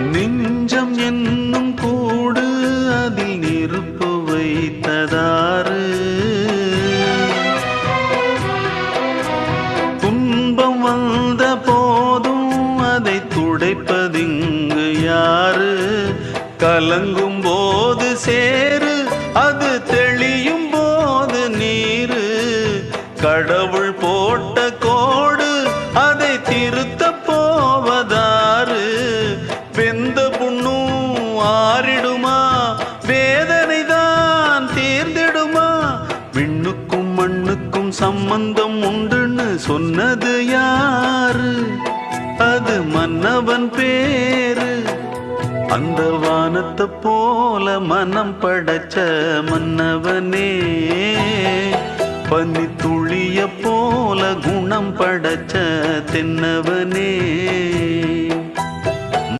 நெஞ்சம் என்னும் கூடு அதில் நெருப்பு வைத்ததாறு துன்பம் வந்த போதும் அதை துடைப்பதிங்கு யாரு கலங்கும் போது சேரு அது தெளியும் போது நீரு கடவுள் போட்ட கோடு அதை திருத்த போவதாறு வெந்த புண்ணும் ஆறிடுமா வேதனை தான் தீர்ந்திடுமா விண்ணுக்கும் மண்ணுக்கும் சம்பந்தம் உண்டுன்னு சொன்னது யாரு அது மன்னவன் பேரு அந்த வானத்தை போல மனம் படைச்ச மன்னவனே பனி துளிய போல குணம் படைச்ச தென்னவனே